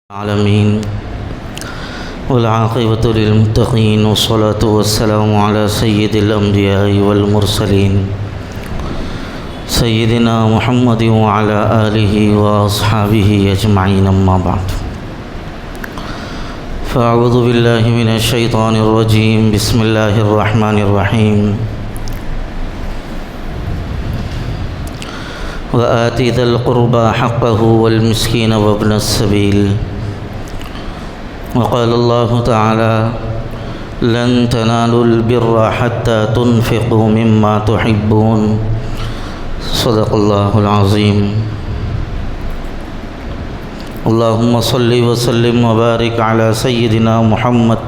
العالمين والعاقبة للمتقين والصلاة والسلام على سيد الأنبياء والمرسلين سيدنا محمد وعلى آله وأصحابه أجمعين أما بعد فأعوذ بالله من الشيطان الرجيم بسم الله الرحمن الرحيم وآت ذا القربى حقه والمسكين وابن السبيل وقال الله تعالى لن تنالوا البر حتى تنفقوا مما تحبون صدق الله العظيم اللهم صل وسلم وبارك على سيدنا محمد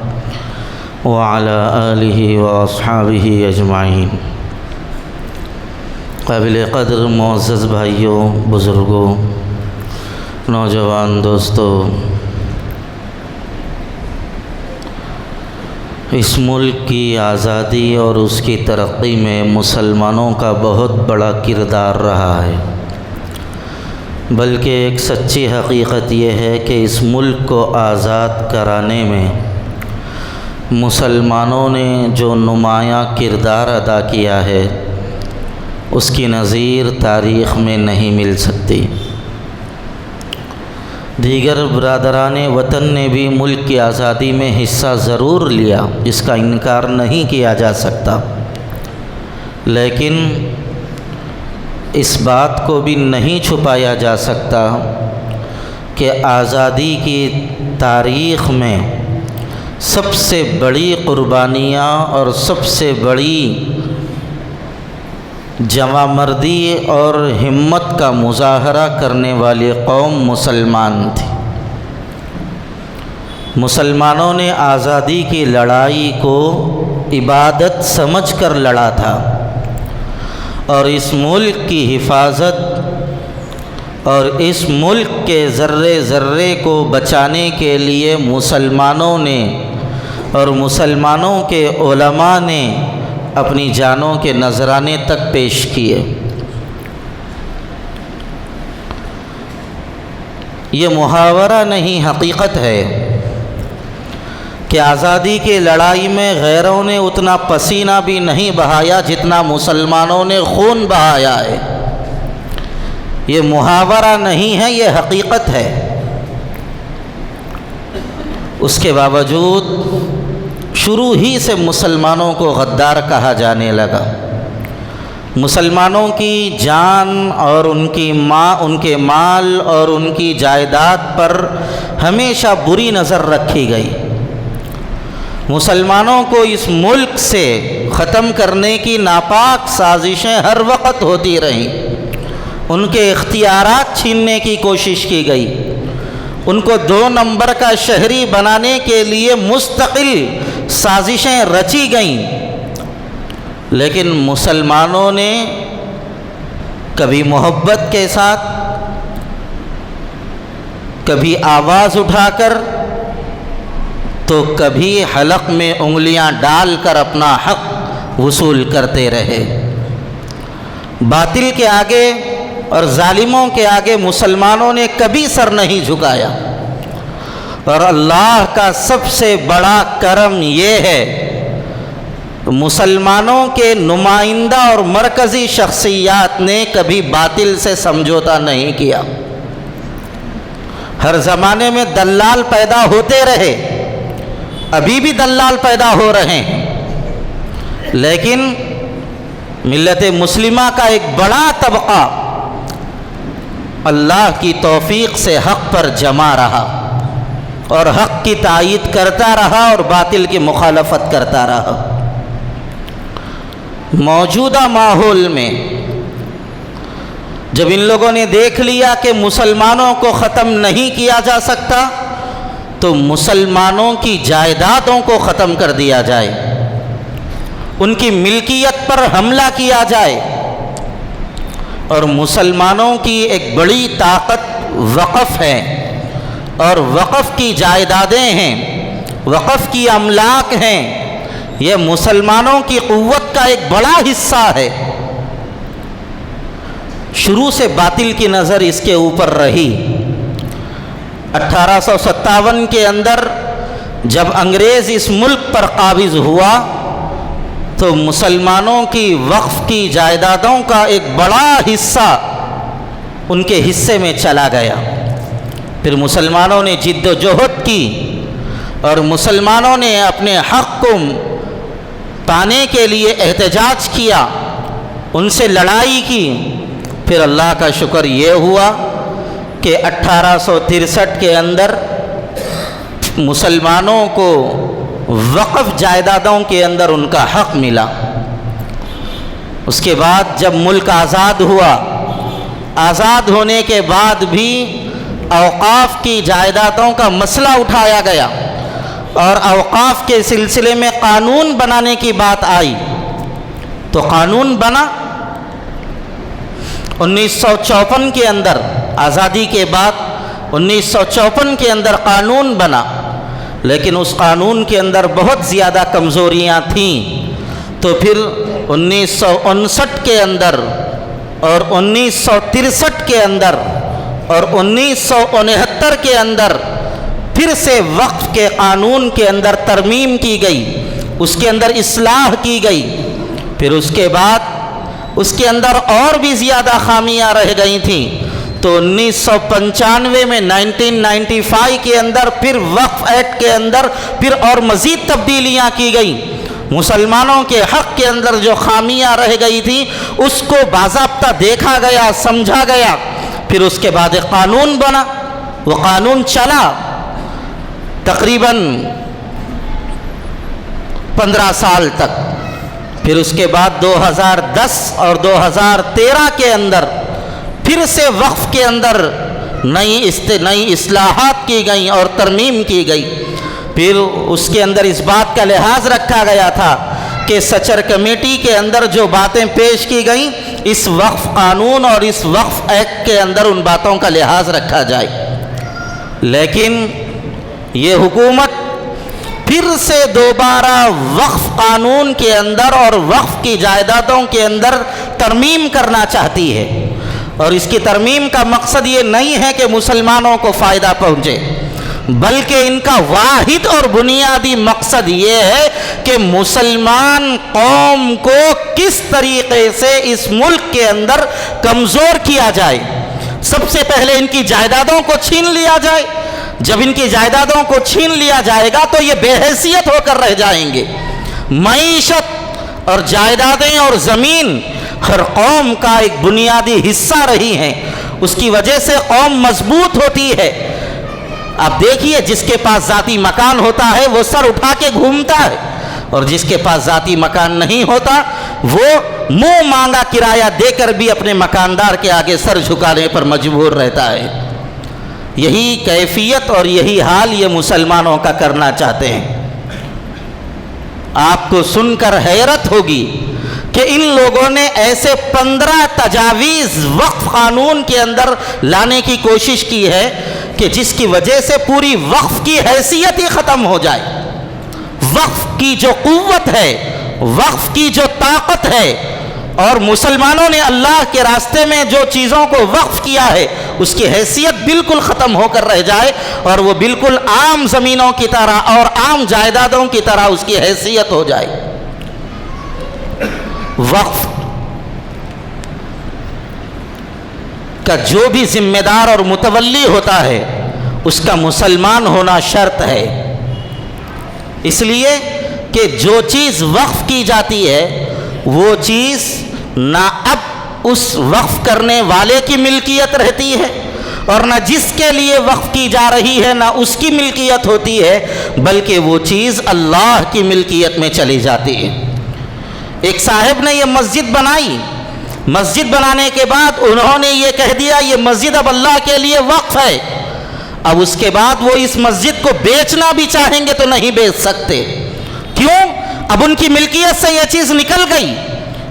وعلى آله وأصحابه أجمعين قابل قدر معزز بھائیوں، بزرگوں، نوجوان دوستوں، اس ملک کی آزادی اور اس کی ترقی میں مسلمانوں کا بہت بڑا کردار رہا ہے، بلکہ ایک سچی حقیقت یہ ہے کہ اس ملک کو آزاد کرانے میں مسلمانوں نے جو نمایاں کردار ادا کیا ہے اس کی نظیر تاریخ میں نہیں مل سکتی۔ دیگر برادران وطن نے بھی ملک کی آزادی میں حصہ ضرور لیا، اس کا انکار نہیں کیا جا سکتا، لیکن اس بات کو بھی نہیں چھپایا جا سکتا کہ آزادی کی تاریخ میں سب سے بڑی قربانیاں اور سب سے بڑی جواں مردی اور ہمت کا مظاہرہ کرنے والی قوم مسلمان تھی۔ مسلمانوں نے آزادی کی لڑائی کو عبادت سمجھ کر لڑا تھا، اور اس ملک کی حفاظت اور اس ملک کے ذرے ذرے کو بچانے کے لیے مسلمانوں نے اور مسلمانوں کے علماء نے اپنی جانوں کے نذرانے تک پیش کیے۔ یہ محاورہ نہیں، حقیقت ہے کہ آزادی کی لڑائی میں غیروں نے اتنا پسینہ بھی نہیں بہایا جتنا مسلمانوں نے خون بہایا ہے۔ یہ محاورہ نہیں ہے، یہ حقیقت ہے۔ اس کے باوجود شروع ہی سے مسلمانوں کو غدار کہا جانے لگا، مسلمانوں کی جان اور ان کے مال اور ان کی جائیداد پر ہمیشہ بری نظر رکھی گئی۔ مسلمانوں کو اس ملک سے ختم کرنے کی ناپاک سازشیں ہر وقت ہوتی رہیں، ان کے اختیارات چھیننے کی کوشش کی گئی، ان کو 2 نمبر کا شہری بنانے کے لیے مستقل سازشیں رچی گئیں، لیکن مسلمانوں نے کبھی محبت کے ساتھ، کبھی آواز اٹھا کر، تو کبھی حلق میں انگلیاں ڈال کر اپنا حق وصول کرتے رہے۔ باطل کے آگے اور ظالموں کے آگے مسلمانوں نے کبھی سر نہیں جھکایا، اور اللہ کا سب سے بڑا کرم یہ ہے مسلمانوں کے نمائندہ اور مرکزی شخصیات نے کبھی باطل سے سمجھوتا نہیں کیا۔ ہر زمانے میں دلال پیدا ہوتے رہے، ابھی بھی دلال پیدا ہو رہے ہیں، لیکن ملت مسلمہ کا ایک بڑا طبقہ اللہ کی توفیق سے حق پر جمع رہا اور حق کی تائید کرتا رہا اور باطل کی مخالفت کرتا رہا۔ موجودہ ماحول میں جب ان لوگوں نے دیکھ لیا کہ مسلمانوں کو ختم نہیں کیا جا سکتا، تو مسلمانوں کی جائیدادوں کو ختم کر دیا جائے، ان کی ملکیت پر حملہ کیا جائے، اور مسلمانوں کی ایک بڑی طاقت وقف ہے، اور وقف کی جائیدادیں ہیں، وقف کی املاک ہیں، یہ مسلمانوں کی قوت کا ایک بڑا حصہ ہے۔ شروع سے باطل کی نظر اس کے اوپر رہی، 1857 کے اندر جب انگریز اس ملک پر قابض ہوا تو مسلمانوں کی وقف کی جائیدادوں کا ایک بڑا حصہ ان کے حصے میں چلا گیا۔ پھر مسلمانوں نے جد و جہد کی اور مسلمانوں نے اپنے حق کو پانے کے لیے احتجاج کیا، ان سے لڑائی کی۔ پھر اللہ کا شکر یہ ہوا کہ 1863 کے اندر مسلمانوں کو وقف جائیدادوں کے اندر ان کا حق ملا۔ اس کے بعد جب ملک آزاد ہوا، آزاد ہونے کے بعد بھی اوقاف کی جائیدادوں کا مسئلہ اٹھایا گیا اور اوقاف کے سلسلے میں قانون بنانے کی بات آئی تو قانون بنا۔ 1954 کے اندر، آزادی کے بعد 1954 کے اندر قانون بنا، لیکن اس قانون کے اندر بہت زیادہ کمزوریاں تھیں۔ تو پھر 1959 کے اندر اور 1963 کے اندر اور 1969 کے اندر پھر سے وقف کے قانون کے اندر ترمیم کی گئی، اس کے اندر اصلاح کی گئی۔ پھر اس کے بعد اس کے اندر اور بھی زیادہ خامیاں رہ گئی تھیں، تو 1995 میں 1995 کے اندر پھر وقف ایکٹ کے اندر پھر اور مزید تبدیلیاں کی گئیں۔ مسلمانوں کے حق کے اندر جو خامیاں رہ گئی تھیں اس کو باضابطہ دیکھا گیا، سمجھا گیا۔ پھر اس کے بعد ایک قانون بنا، وہ قانون چلا تقریباً 15 سال تک۔ پھر اس کے بعد 2010 اور 2013 کے اندر پھر سے وقف کے اندر نئی اصلاحات کی گئیں اور ترمیم کی گئی۔ پھر اس کے اندر اس بات کا لحاظ رکھا گیا تھا کہ سچر کمیٹی کے اندر جو باتیں پیش کی گئیں اس وقف قانون اور اس وقف ایکٹ کے اندر ان باتوں کا لحاظ رکھا جائے، لیکن یہ حکومت پھر سے دوبارہ وقف قانون کے اندر اور وقف کی جائیدادوں کے اندر ترمیم کرنا چاہتی ہے، اور اس کی ترمیم کا مقصد یہ نہیں ہے کہ مسلمانوں کو فائدہ پہنچے، بلکہ ان کا واحد اور بنیادی مقصد یہ ہے کہ مسلمان قوم کو کس طریقے سے اس ملک کے اندر کمزور کیا جائے۔ سب سے پہلے ان کی جائیدادوں کو چھین لیا جائے۔ جب ان کی جائیدادوں کو چھین لیا جائے گا تو یہ بے حیثیت ہو کر رہ جائیں گے۔ معیشت اور جائیدادیں اور زمین ہر قوم کا ایک بنیادی حصہ رہی ہیں، اس کی وجہ سے قوم مضبوط ہوتی ہے۔ آپ دیکھیے، جس کے پاس ذاتی مکان ہوتا ہے وہ سر اٹھا کے گھومتا ہے، اور جس کے پاس ذاتی مکان نہیں ہوتا وہ منہ مانگا کرایہ دے کر بھی اپنے مکاندار کے آگے سر جھکانے پر مجبور رہتا ہے۔ یہی کیفیت اور یہی حال یہ مسلمانوں کا کرنا چاہتے ہیں۔ آپ کو سن کر حیرت ہوگی کہ ان لوگوں نے ایسے 15 تجاویز وقف قانون کے اندر لانے کی کوشش کی ہے کہ جس کی وجہ سے پوری وقف کی حیثیت ہی ختم ہو جائے۔ وقف کی جو قوت ہے، وقف کی جو طاقت ہے، اور مسلمانوں نے اللہ کے راستے میں جو چیزوں کو وقف کیا ہے اس کی حیثیت بالکل ختم ہو کر رہ جائے، اور وہ بالکل عام زمینوں کی طرح اور عام جائیدادوں کی طرح اس کی حیثیت ہو جائے۔ وقف کا جو بھی ذمہ دار اور متولی ہوتا ہے اس کا مسلمان ہونا شرط ہے، اس لیے کہ جو چیز وقف کی جاتی ہے وہ چیز نہ اب اس وقف کرنے والے کی ملکیت رہتی ہے اور نہ جس کے لیے وقف کی جا رہی ہے نہ اس کی ملکیت ہوتی ہے، بلکہ وہ چیز اللہ کی ملکیت میں چلی جاتی ہے۔ ایک صاحب نے یہ مسجد بنائی، مسجد بنانے کے بعد انہوں نے یہ کہہ دیا یہ مسجد اب اللہ کے لیے وقف ہے۔ اب اس کے بعد وہ اس مسجد کو بیچنا بھی چاہیں گے تو نہیں بیچ سکتے، کیوں؟ اب ان کی ملکیت سے یہ چیز نکل گئی۔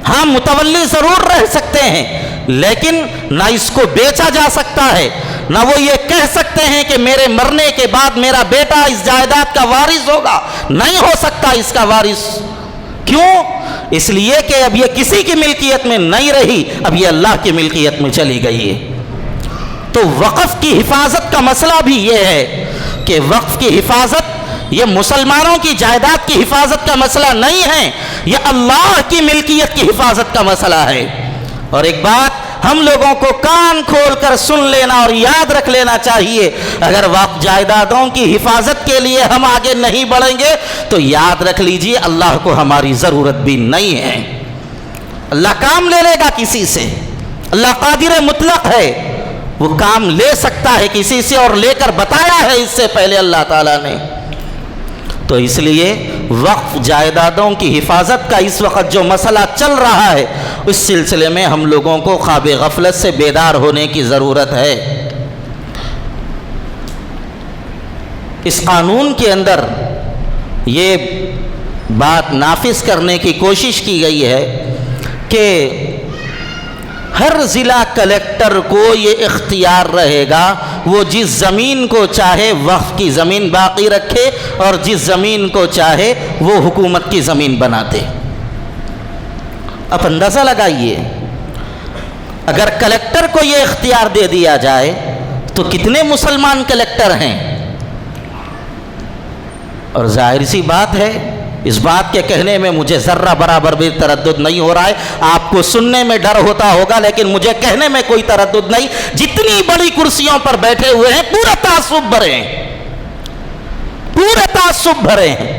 ہاں، متولی ضرور رہ سکتے ہیں، لیکن نہ اس کو بیچا جا سکتا ہے، نہ وہ یہ کہہ سکتے ہیں کہ میرے مرنے کے بعد میرا بیٹا اس جائیداد کا وارث ہوگا، نہیں ہو سکتا اس کا وارث۔ کیوں؟ اس لیے کہ اب یہ کسی کی ملکیت میں نہیں رہی، اب یہ اللہ کی ملکیت میں چلی گئی ہے۔ تو وقف کی حفاظت کا مسئلہ بھی یہ ہے کہ وقف کی حفاظت یہ مسلمانوں کی جائیداد کی حفاظت کا مسئلہ نہیں ہے، یہ اللہ کی ملکیت کی حفاظت کا مسئلہ ہے۔ اور ایک بات ہم لوگوں کو کان کھول کر سن لینا اور یاد رکھ لینا چاہیے، اگر وقف جائیدادوں کی حفاظت کے لیے ہم آگے نہیں بڑھیں گے تو یاد رکھ لیجئے اللہ کو ہماری ضرورت بھی نہیں ہے۔ اللہ کام لے لے گا کسی سے، اللہ قادر مطلق ہے، وہ کام لے سکتا ہے کسی سے، اور لے کر بتایا ہے اس سے پہلے اللہ تعالیٰ نے۔ تو اس لیے وقف جائیدادوں کی حفاظت کا اس وقت جو مسئلہ چل رہا ہے، اس سلسلے میں ہم لوگوں کو خواب غفلت سے بیدار ہونے کی ضرورت ہے۔ اس قانون کے اندر یہ بات نافذ کرنے کی کوشش کی گئی ہے کہ ہر ضلع کلیکٹر کو یہ اختیار رہے گا، وہ جس زمین کو چاہے وقف کی زمین باقی رکھے اور جس زمین کو چاہے وہ حکومت کی زمین بنا دے۔ اب اندازہ لگائیے، اگر کلیکٹر کو یہ اختیار دے دیا جائے تو کتنے مسلمان کلیکٹر ہیں؟ اور ظاہر سی بات ہے، اس بات کے کہنے میں مجھے ذرہ برابر بھی تردد نہیں ہو رہا ہے، آپ کو سننے میں ڈر ہوتا ہوگا لیکن مجھے کہنے میں کوئی تردد نہیں، جتنی بڑی کرسیوں پر بیٹھے ہوئے ہیں پورا تعصب بھرے ہیں، پورے تعصب بھرے ہیں۔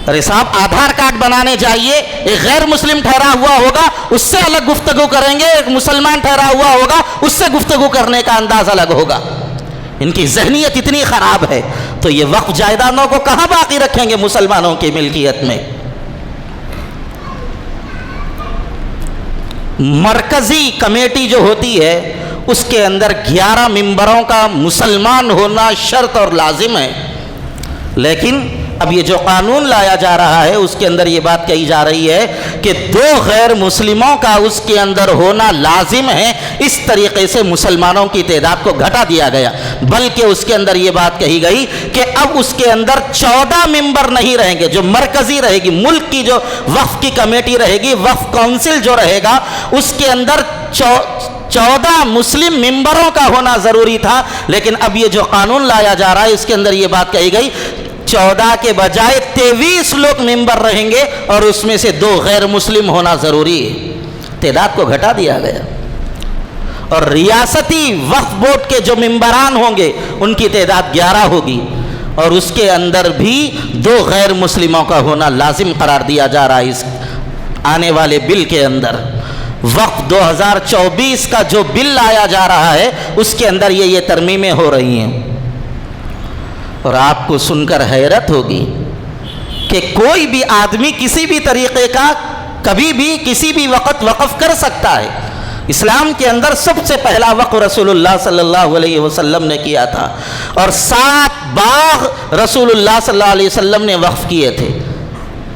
ارے صاحب، آدھار کارڈ بنانے جائیے، ایک غیر مسلم ٹھہرا ہوا ہوگا اس سے الگ گفتگو کریں گے، ایک مسلمان ٹھہرا ہوا ہوگا اس سے گفتگو کرنے کا انداز الگ ہوگا۔ ان کی ذہنیت اتنی خراب ہے، تو یہ وقف جائیدادوں کو کہاں باقی رکھیں گے مسلمانوں کی ملکیت میں؟ مرکزی کمیٹی جو ہوتی ہے اس کے اندر 11 ممبروں کا مسلمان ہونا شرط اور لازم ہے، لیکن اب یہ جو قانون لایا جا رہا ہے اس کے اندر یہ بات کہی جا رہی ہے کہ 2 غیر مسلموں کا اس کے اندر ہونا لازم ہے۔ اس طریقے سے مسلمانوں کی تعداد کو گھٹا دیا گیا، بلکہ اس کے اندر یہ بات کہی گئی کہ اب اس کے اندر 14 ممبر نہیں رہیں گے، جو مرکزی رہے گی، ملک کی جو وقف کی کمیٹی رہے گی، وقف کونسل جو رہے گا، اس کے اندر 14 مسلم ممبروں کا ہونا ضروری تھا، لیکن اب یہ جو قانون لایا جا رہا ہے اس کے اندر یہ بات کہی گئی 14 کے بجائے 23 لوگ ممبر رہیں گے اور اس میں سے 2 غیر مسلم ہونا ضروری ہے۔ تعداد کو گھٹا دیا گیا، اور ریاستی وقف بورڈ کے جو ممبران ہوں گے ان کی تعداد 11 ہوگی، اور اس کے اندر بھی 2 غیر مسلموں کا ہونا لازم قرار دیا جا رہا ہے۔ اس آنے والے بل کے اندر وقف 2024 کا جو بل لایا جا رہا ہے اس کے اندر یہ ترمیمیں ہو رہی ہیں، اور آپ کو سن کر حیرت ہوگی کہ کوئی بھی آدمی کسی بھی طریقے کا کبھی بھی کسی بھی وقت وقف کر سکتا ہے۔ اسلام کے اندر سب سے پہلا وقف رسول اللہ صلی اللہ علیہ وسلم نے کیا تھا، اور 7 باغ رسول اللہ صلی اللہ علیہ وسلم نے وقف کیے تھے۔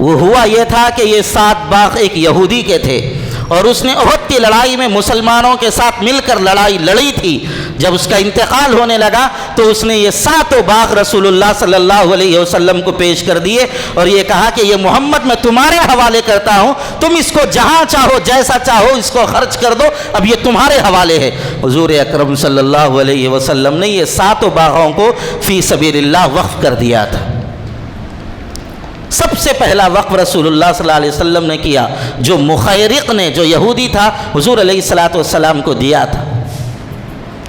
وہ ہوا یہ تھا کہ یہ 7 باغ ایک یہودی کے تھے، اور اس نے احد کی لڑائی میں مسلمانوں کے ساتھ مل کر لڑائی لڑی تھی۔ جب اس کا انتقال ہونے لگا تو اس نے یہ 7 باغ رسول اللہ صلی اللہ علیہ وسلم کو پیش کر دیے، اور یہ کہا کہ یہ محمد میں تمہارے حوالے کرتا ہوں، تم اس کو جہاں چاہو جیسا چاہو اس کو خرچ کر دو، اب یہ تمہارے حوالے ہے۔ حضور اکرم صلی اللہ علیہ وسلم نے یہ 7 باغوں کو فی سبیل اللہ وقف کر دیا تھا۔ سب سے پہلا وقف رسول اللہ صلی اللہ علیہ وسلم نے کیا، جو مخیرق نے، جو یہودی تھا، حضور علیہ السلام کو دیا تھا۔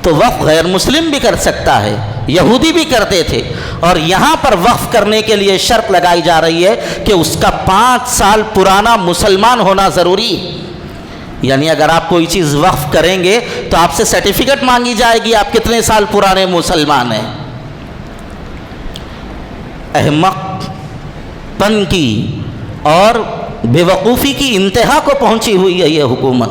تو وقف غیر مسلم بھی کر سکتا ہے، یہودی بھی کرتے تھے، اور یہاں پر وقف کرنے کے لیے شرط لگائی جا رہی ہے کہ اس کا 5 سال پرانا مسلمان ہونا ضروری ہے۔ یعنی اگر آپ کوئی چیز وقف کریں گے تو آپ سے سرٹیفکیٹ مانگی جائے گی آپ کتنے سال پرانے مسلمان ہیں۔ احمق پن کی اور بے وقوفی کی انتہا کو پہنچی ہوئی ہے یہ حکومت،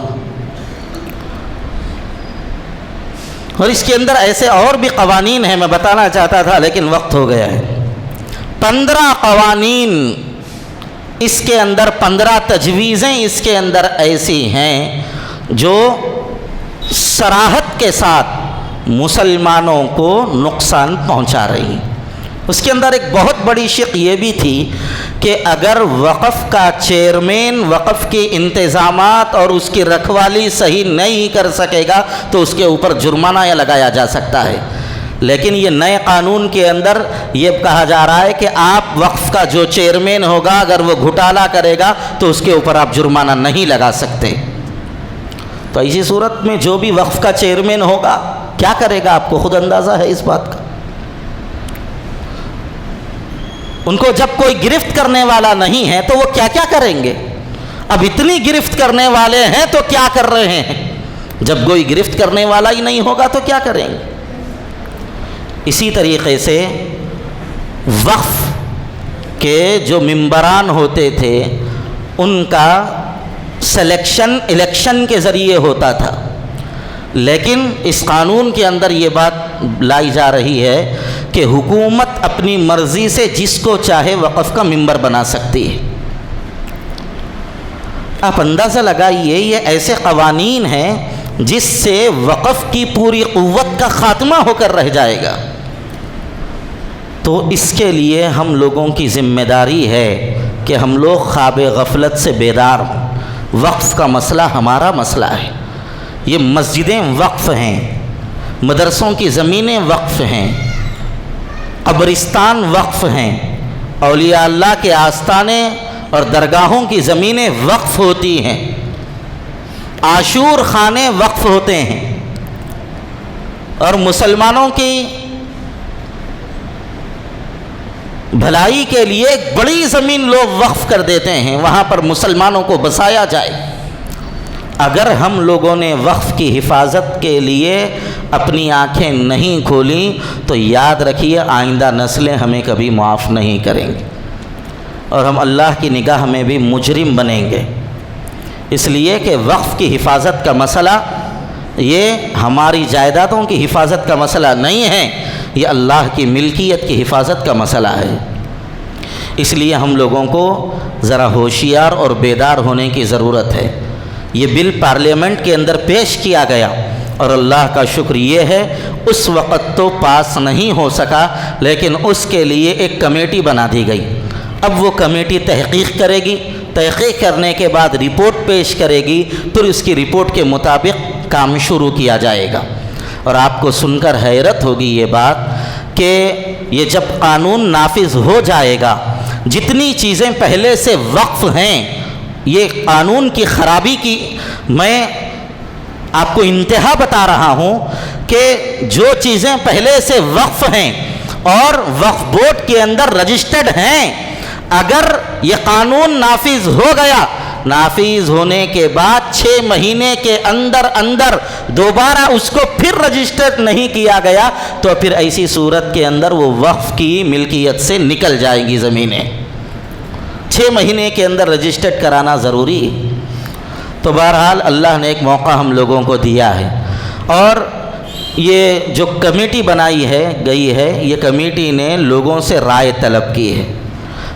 اور اس کے اندر ایسے اور بھی قوانین ہیں، میں بتانا چاہتا تھا لیکن وقت ہو گیا ہے۔ 15 قوانین اس کے اندر، 15 تجویزیں اس کے اندر ایسی ہیں جو صراحت کے ساتھ مسلمانوں کو نقصان پہنچا رہی ہیں، اس کے اندر ایک بہت بڑی شق یہ بھی تھی کہ اگر وقف کا چیئرمین وقف کے انتظامات اور اس کی رکھوالی صحیح نہیں کر سکے گا تو اس کے اوپر جرمانہ لگایا جا سکتا ہے، لیکن یہ نئے قانون کے اندر یہ کہا جا رہا ہے کہ آپ وقف کا جو چیئرمین ہوگا اگر وہ گھوٹالہ کرے گا تو اس کے اوپر آپ جرمانہ نہیں لگا سکتے۔ تو اسی صورت میں جو بھی وقف کا چیئرمین ہوگا کیا کرے گا، آپ کو خود اندازہ ہے اس بات کا۔ ان کو جب کوئی گرفت کرنے والا نہیں ہے تو وہ کیا کیا کریں گے؟ اب اتنی گرفت کرنے والے ہیں تو کیا کر رہے ہیں؟ جب کوئی گرفت کرنے والا ہی نہیں ہوگا تو کیا کریں گے؟ اسی طریقے سے وقف کے جو ممبران ہوتے تھے ان کا سلیکشن الیکشن کے ذریعے ہوتا تھا، لیکن اس قانون کے اندر یہ بات لائی جا رہی ہے کہ حکومت اپنی مرضی سے جس کو چاہے وقف کا ممبر بنا سکتی ہے۔ آپ اندازہ لگائیے یہ ایسے قوانین ہیں جس سے وقف کی پوری قوت کا خاتمہ ہو کر رہ جائے گا۔ تو اس کے لیے ہم لوگوں کی ذمہ داری ہے کہ ہم لوگ خواب غفلت سے بیدار ہوں۔ وقف کا مسئلہ ہمارا مسئلہ ہے، یہ مسجدیں وقف ہیں، مدرسوں کی زمینیں وقف ہیں، قبرستان وقف ہیں، اولیاء اللہ کے آستانے اور درگاہوں کی زمینیں وقف ہوتی ہیں، عاشور خانے وقف ہوتے ہیں، اور مسلمانوں کی بھلائی کے لیے ایک بڑی زمین لوگ وقف کر دیتے ہیں، وہاں پر مسلمانوں کو بسایا جائے۔ اگر ہم لوگوں نے وقف کی حفاظت کے لیے اپنی آنکھیں نہیں کھولیں تو یاد رکھیے آئندہ نسلیں ہمیں کبھی معاف نہیں کریں گی، اور ہم اللہ کی نگاہ میں بھی مجرم بنیں گے۔ اس لیے کہ وقف کی حفاظت کا مسئلہ یہ ہماری جائیدادوں کی حفاظت کا مسئلہ نہیں ہے، یہ اللہ کی ملکیت کی حفاظت کا مسئلہ ہے۔ اس لیے ہم لوگوں کو ذرا ہوشیار اور بیدار ہونے کی ضرورت ہے۔ یہ بل پارلیمنٹ کے اندر پیش کیا گیا اور اللہ کا شکر یہ ہے اس وقت تو پاس نہیں ہو سکا، لیکن اس کے لیے ایک کمیٹی بنا دی گئی۔ اب وہ کمیٹی تحقیق کرے گی، تحقیق کرنے کے بعد رپورٹ پیش کرے گی، پھر اس کی رپورٹ کے مطابق کام شروع کیا جائے گا۔ اور آپ کو سن کر حیرت ہوگی یہ بات کہ یہ جب قانون نافذ ہو جائے گا، جتنی چیزیں پہلے سے وقف ہیں، یہ قانون کی خرابی کی میں آپ کو انتہا بتا رہا ہوں کہ جو چیزیں پہلے سے وقف ہیں اور وقف بورڈ کے اندر رجسٹرڈ ہیں، اگر یہ قانون نافذ ہو گیا، نافذ ہونے کے بعد 6 مہینے کے اندر دوبارہ اس کو پھر رجسٹر نہیں کیا گیا تو پھر ایسی صورت کے اندر وہ وقف کی ملکیت سے نکل جائیں گی زمینیں۔ 6 مہینے کے اندر رجسٹرڈ کرانا ضروری ہے۔ تو بہرحال اللہ نے ایک موقع ہم لوگوں کو دیا ہے، اور یہ جو کمیٹی بنائی گئی ہے یہ کمیٹی نے لوگوں سے رائے طلب کی ہے۔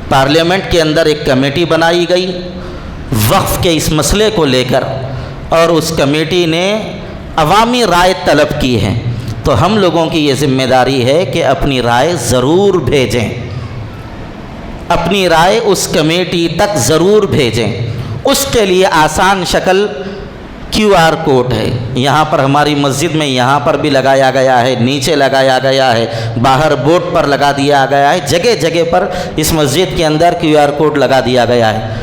پارلیمنٹ کے اندر ایک کمیٹی بنائی گئی وقف کے اس مسئلے کو لے کر، اور اس کمیٹی نے عوامی رائے طلب کی ہے۔ تو ہم لوگوں کی یہ ذمہ داری ہے کہ اپنی رائے ضرور بھیجیں، اپنی رائے اس کمیٹی تک ضرور بھیجیں۔ اس کے لیے آسان شکل QR کوڈ ہے، یہاں پر ہماری مسجد میں یہاں پر بھی لگایا گیا ہے، نیچے لگایا گیا ہے، باہر بورڈ پر لگا دیا گیا ہے، جگہ جگہ پر اس مسجد کے اندر QR کوڈ لگا دیا گیا ہے۔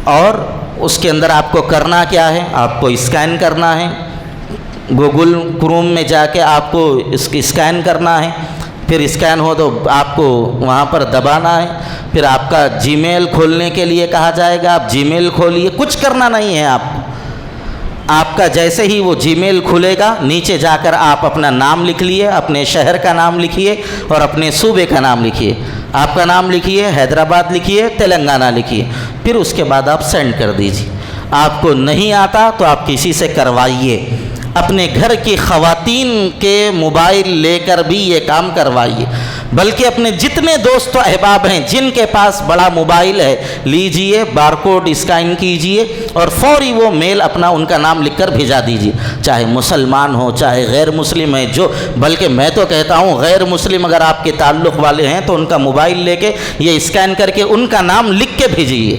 اور اس کے اندر آپ کو کرنا کیا ہے؟ آپ کو اسکین کرنا ہے، گوگل کروم میں جا کے آپ کو اس کی اسکین کرنا ہے، پھر اسکین ہو تو آپ کو وہاں پر دبانا ہے، پھر آپ کا جی میل کھولنے کے لیے کہا جائے گا، آپ جی میل کھولیے، کچھ کرنا نہیں ہے آپ کا جیسے ہی وہ جی میل کھلے گا نیچے جا کر آپ اپنا نام لکھ لیے، اپنے شہر کا نام لکھیے اور اپنے صوبے کا نام لکھیے۔ آپ کا نام لکھیے، حیدرآباد لکھیے، تلنگانہ لکھیے، پھر اس کے بعد آپ سینڈ کر دیجیے۔ آپ کو نہیں آتا تو آپ کسی سے کروائیے، اپنے گھر کی خواتین کے موبائل لے کر بھی یہ کام کروائیے۔ بلکہ اپنے جتنے دوست و احباب ہیں جن کے پاس بڑا موبائل ہے، لیجئے، بارکوڈ اسکین کیجئے اور فوری وہ میل اپنا ان کا نام لکھ کر بھیجا دیجئے، چاہے مسلمان ہو چاہے غیر مسلم ہے، جو بلکہ میں تو کہتا ہوں غیر مسلم اگر آپ کے تعلق والے ہیں تو ان کا موبائل لے کے یہ اسکین کر کے ان کا نام لکھ کے بھیجیے،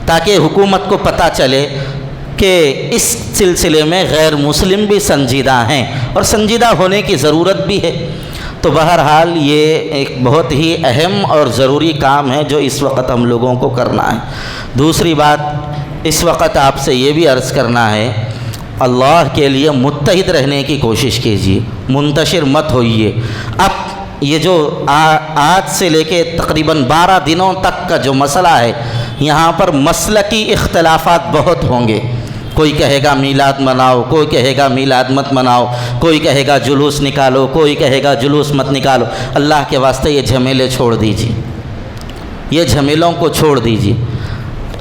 تاکہ حکومت کو پتہ چلے کہ اس سلسلے میں غیر مسلم بھی سنجیدہ ہیں اور سنجیدہ ہونے کی ضرورت بھی ہے۔ تو بہرحال یہ ایک بہت ہی اہم اور ضروری کام ہے جو اس وقت ہم لوگوں کو کرنا ہے۔ دوسری بات اس وقت آپ سے یہ بھی عرض کرنا ہے، اللہ کے لیے متحد رہنے کی کوشش کیجیے، منتشر مت ہوئیے۔ اب یہ جو آج سے لے کے تقریباً 12 دنوں تک کا جو مسئلہ ہے، یہاں پر مسلکی اختلافات بہت ہوں گے۔ کوئی کہے گا میلاد مناؤ، کوئی کہے گا میلاد مت مناؤ، کوئی کہے گا جلوس نکالو، کوئی کہے گا جلوس مت نکالو۔ اللہ کے واسطے یہ جھمیلے چھوڑ دیجیے، یہ جھمیلوں کو چھوڑ دیجیے۔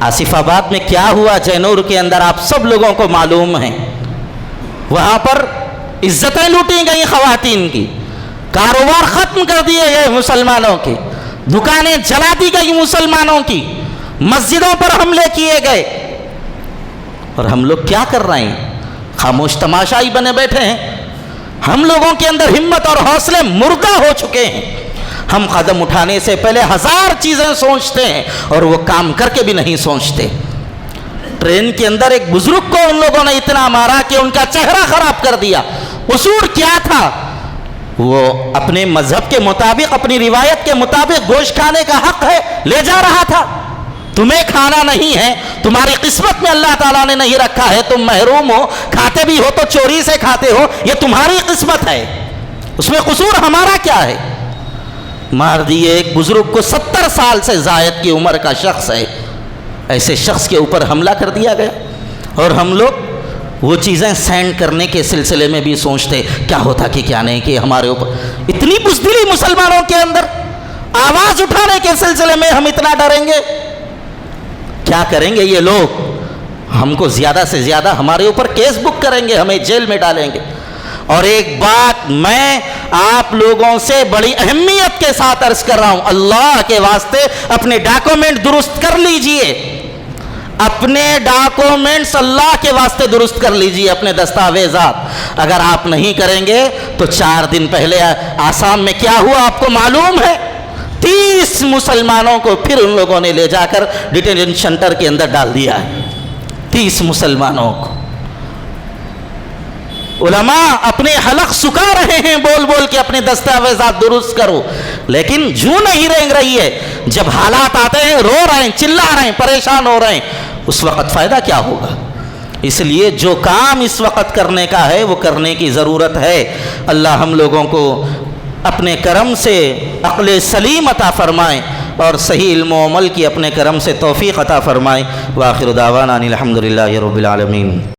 آصف آباد میں کیا ہوا جینور کے اندر آپ سب لوگوں کو معلوم ہے، وہاں پر عزتیں لوٹی گئیں خواتین کی، کاروبار ختم کر دیے گئے مسلمانوں کے، دکانیں جلا دی گئی مسلمانوں کی، مسجدوں پر حملے کیے گئے، اور ہم لوگ کیا کر رہے ہیں؟ خاموش تماشائی بنے بیٹھے ہیں۔ ہم لوگوں کے اندر ہمت اور حوصلے مردہ ہو چکے ہیں۔ ہم قدم اٹھانے سے پہلے 1000 چیزیں سوچتے ہیں اور وہ کام کر کے بھی نہیں سوچتے۔ ٹرین کے اندر ایک بزرگ کو ان لوگوں نے اتنا مارا کہ ان کا چہرہ خراب کر دیا۔ قصور کیا تھا؟ وہ اپنے مذہب کے مطابق، اپنی روایت کے مطابق گوشت کھانے کا حق ہے، لے جا رہا تھا۔ تمہیں کھانا نہیں ہے، تمہاری قسمت میں اللہ تعالیٰ نے نہیں رکھا ہے، تم محروم ہو، کھاتے بھی ہو تو چوری سے کھاتے ہو، یہ تمہاری قسمت ہے، اس میں قصور ہمارا کیا ہے؟ مار دیے ایک بزرگ کو، 70 سال سے زائد کی عمر کا شخص ہے، ایسے شخص کے اوپر حملہ کر دیا گیا۔ اور ہم لوگ وہ چیزیں سینڈ کرنے کے سلسلے میں بھی سوچتے کیا ہوتا کہ کیا نہیں، کہ ہمارے اوپر اتنی بزدلی مسلمانوں کے اندر، آواز اٹھانے کے سلسلے میں ہم اتنا ڈریں گے؟ کیا کریں گے یہ لوگ؟ ہم کو زیادہ سے زیادہ ہمارے اوپر کیس بک کریں گے، ہمیں جیل میں ڈالیں گے۔ اور ایک بات میں آپ لوگوں سے بڑی اہمیت کے ساتھ عرض کر رہا ہوں، اللہ کے واسطے اپنے ڈاکومنٹ درست کر لیجئے، اپنے ڈاکومنٹس اللہ کے واسطے درست کر لیجئے، اپنے دستاویزات۔ اگر آپ نہیں کریں گے تو 4 دن پہلے آسام میں کیا ہوا آپ کو معلوم ہے؟ 30 مسلمانوں کو پھر ان لوگوں نے لے جا کر ڈیٹینشن سینٹر کے اندر ڈال دیا ہے، 30 مسلمانوں کو۔ علماء اپنے حلق سکا رہے ہیں بول بول کے اپنے دستاویزات درست کرو، لیکن جو نہیں رنگ رہی ہے۔ جب حالات آتے ہیں رو رہے ہیں، چلا رہے ہیں، پریشان ہو رہے ہیں، اس وقت فائدہ کیا ہوگا؟ اس لیے جو کام اس وقت کرنے کا ہے وہ کرنے کی ضرورت ہے۔ اللہ ہم لوگوں کو اپنے کرم سے عقل سلیم عطا فرمائے اور صحیح علم و عمل کی اپنے کرم سے توفیق عطا فرمائے۔ وآخر دعوانا الحمدللہ رب العالمین۔